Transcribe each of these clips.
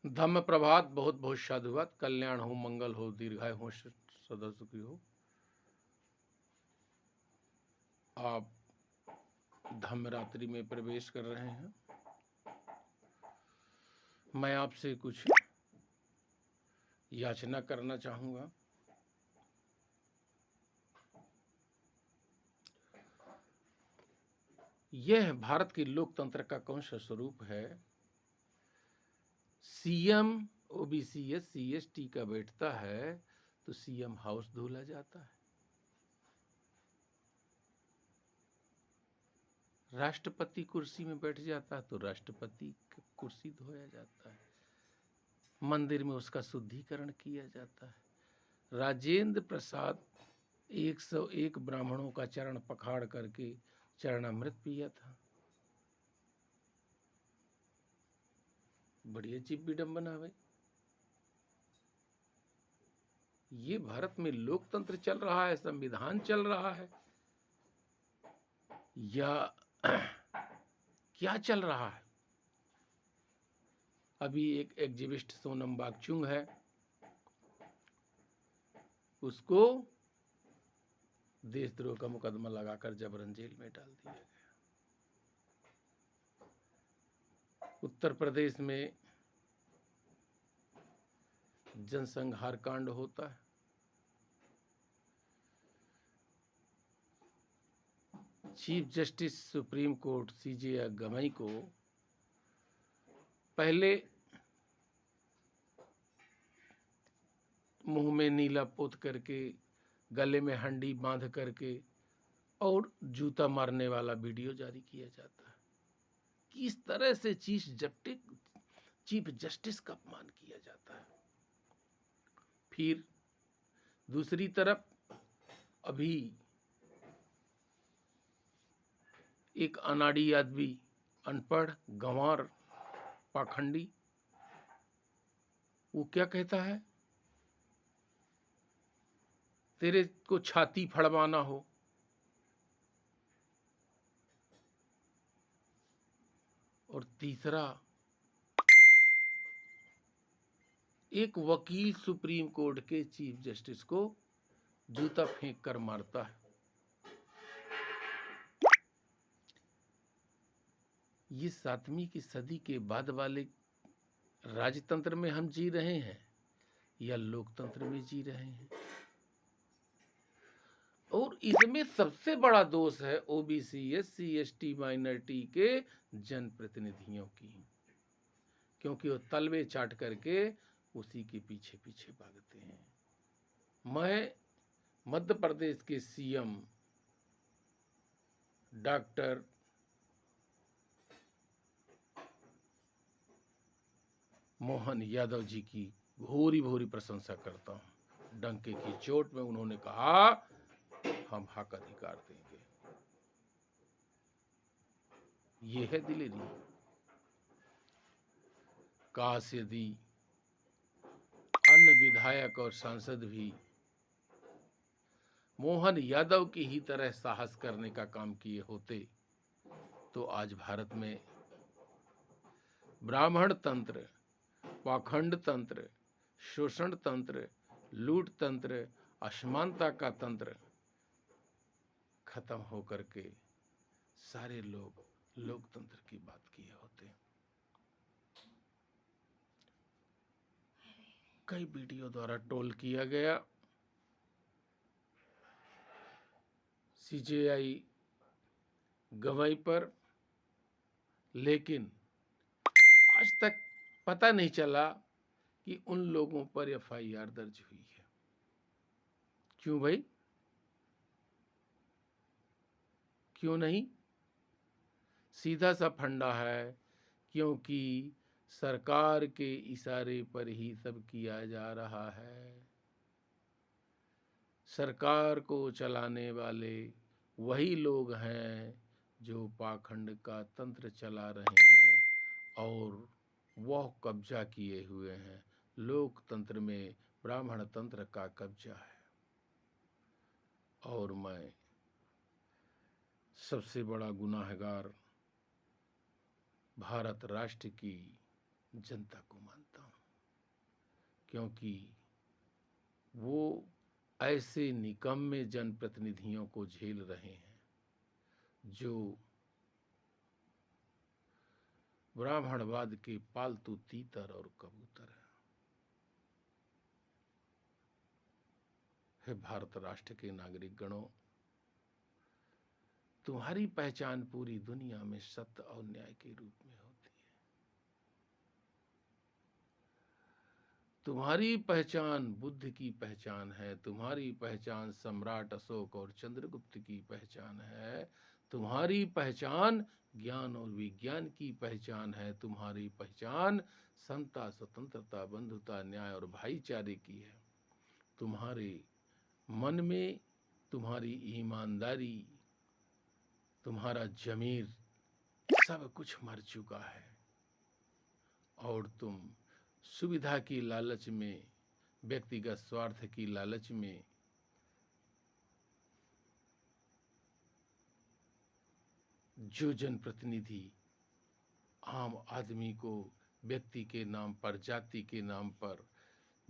धम्म प्रभात, बहुत बहुत साधुवाद। कल्याण हो, मंगल हो, दीर्घायु हो, सदा सुखी हो। आप धम्म रात्रि में प्रवेश कर रहे हैं। मैं आपसे कुछ याचना करना चाहूँगा। यह भारत की लोकतंत्र का कौन सा स्वरूप है? सीएम ओबीसी SC ST का बैठता है तो सीएम हाउस धुला जाता है, राष्ट्रपति कुर्सी में बैठ जाता है तो राष्ट्रपति कुर्सी धोया जाता है, मंदिर में उसका शुद्धिकरण किया जाता है। राजेंद्र प्रसाद 101 ब्राह्मणों का चरण पखाड़ करके चरणामृत पिया था। बड़ी अजीब विडंबना है भाई। ये भारत में लोकतंत्र चल रहा है, संविधान चल रहा है, या क्या चल रहा है? अभी एक एक्टिविस्ट सोनम वांगचुक है, उसको देशद्रोह का मुकदमा लगाकर जबरन जेल में डाल दिया गया। उत्तर प्रदेश में जनसंहार कांड होता है। Chief justice supreme court CJ Gavai को पहले मुंह में नीला पोत करके, गले में हंडी बांध करके और जूता मारने वाला वीडियो जारी किया जाता है। किस तरह से चीफ जस्टिस का अपमान किया जाता है। फिर दूसरी तरफ अभी एक अनाड़ी आदमी, अनपढ़, गंवार, पाखंडी, वो क्या कहता है? तेरे को छाती फड़वाना हो, और तीसरा एक वकील सुप्रीम कोर्ट के चीफ जस्टिस को जूता फेंक कर मारता है। ये 7वीं की सदी के बाद वाले राजतंत्र में हम जी रहे हैं या लोकतंत्र में जी रहे हैं? और इसमें सबसे बड़ा दोष है ओबीसी SC ST माइनॉरिटी के जनप्रतिनिधियों की, क्योंकि वो तलवे चाट करके उसी के पीछे पीछे भागते हैं। मैं मध्य प्रदेश के CM डॉक्टर मोहन यादव जी की भूरी भूरी प्रशंसा करता हूं। डंके की चोट में उन्होंने कहा, हम हक अधिकार देंगे। ये है दिलेरी। काश यदि अन्य विधायक और सांसद भी मोहन यादव की ही तरह साहस करने का काम किए होते तो आज भारत में ब्राह्मण तंत्र, पाखंड तंत्र, शोषण तंत्र, लूट तंत्र, असमानता का तंत्र खत्म होकर के सारे लोग लोकतंत्र की बात किए होते। कई वीडियो द्वारा ट्रोल किया गया। CJI गवई पर, लेकिन आज तक पता नहीं चला कि उन लोगों पर FIR दर्ज हुई है। क्यों भाई? क्यों नहीं? सीधा सा फंडा है, क्योंकि सरकार के इशारे पर ही सब किया जा रहा है। सरकार को चलाने वाले वही लोग हैं जो पाखंड का तंत्र चला रहे हैं और वह कब्जा किए हुए हैं। लोकतंत्र में ब्राह्मण तंत्र का कब्जा है। और मैं सबसे बड़ा गुनाहगार भारत राष्ट्र की जनता को मानता हूँ। क्योंकि वो ऐसे निकम्मे जनप्रतिनिधियों को झेल रहे हैं जो ब्राह्मणवाद के पालतू तीतर और कबूतर हैं। हे भारत राष्ट्र के नागरिक गणों, तुम्हारी पहचान पूरी दुनिया में सत्य और न्याय के रूप में होती है। तुम्हारी पहचान बुद्ध की पहचान है, तुम्हारी पहचान सम्राट अशोक और चंद्रगुप्त की पहचान है, तुम्हारी पहचान ज्ञान और विज्ञान की पहचान है, तुम्हारी पहचान समता, स्वतंत्रता, बंधुता, न्याय और भाईचारे की है। तुम्हारे मन में तुम्हारी ईमानदारी, तुम्हारा जमीर, सब कुछ मर चुका है और तुम सुविधा की लालच में, व्यक्तिगत स्वार्थ की लालच में जो जनप्रतिनिधि आम आदमी को व्यक्ति के नाम पर, जाति के नाम पर,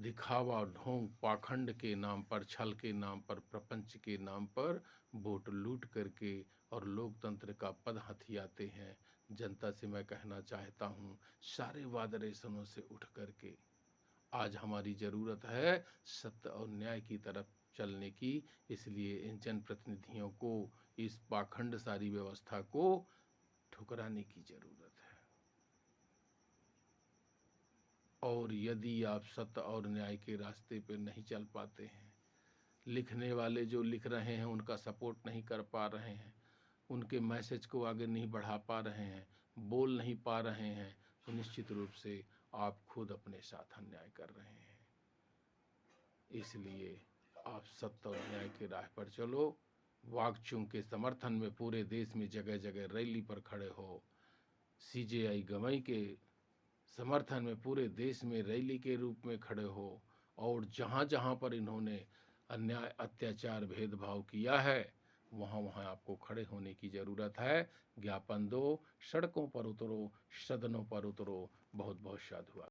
दिखावा, ढोंग, पाखंड के नाम पर, छल के नाम पर, प्रपंच के नाम पर वोट लूट करके और लोकतंत्र का पद हथियाते हैं, जनता से मैं कहना चाहता हूं, सारे वादरेशनों से उठ करके आज हमारी जरूरत है सत्य और न्याय की तरफ चलने की। इसलिए इन जनप्रतिनिधियों को, इस पाखंड सारी व्यवस्था को ठुकराने की जरूरत है। और यदि आप सत्य और न्याय के रास्ते पे नहीं चल पाते हैं, लिखने वाले जो लिख रहे हैं उनका सपोर्ट नहीं कर पा रहे हैं, उनके मैसेज को आगे नहीं बढ़ा पा रहे हैं, बोल नहीं पा रहे हैं, तो निश्चित रूप से आप खुद अपने साथ अन्याय कर रहे हैं। इसलिए आप सत्य और न्याय के राह पर चलो। वाकचूंग के समर्थन में पूरे देश में जगह जगह रैली पर खड़े हो। सीजेआई गवई के समर्थन में पूरे देश में रैली के रूप में खड़े हो। और जहाँ जहाँ पर इन्होंने अन्याय, अत्याचार, भेदभाव किया है, वहाँ वहाँ आपको खड़े होने की ज़रूरत है। ज्ञापन दो, सड़कों पर उतरो, सदनों पर उतरो। बहुत बहुत साधुवाद।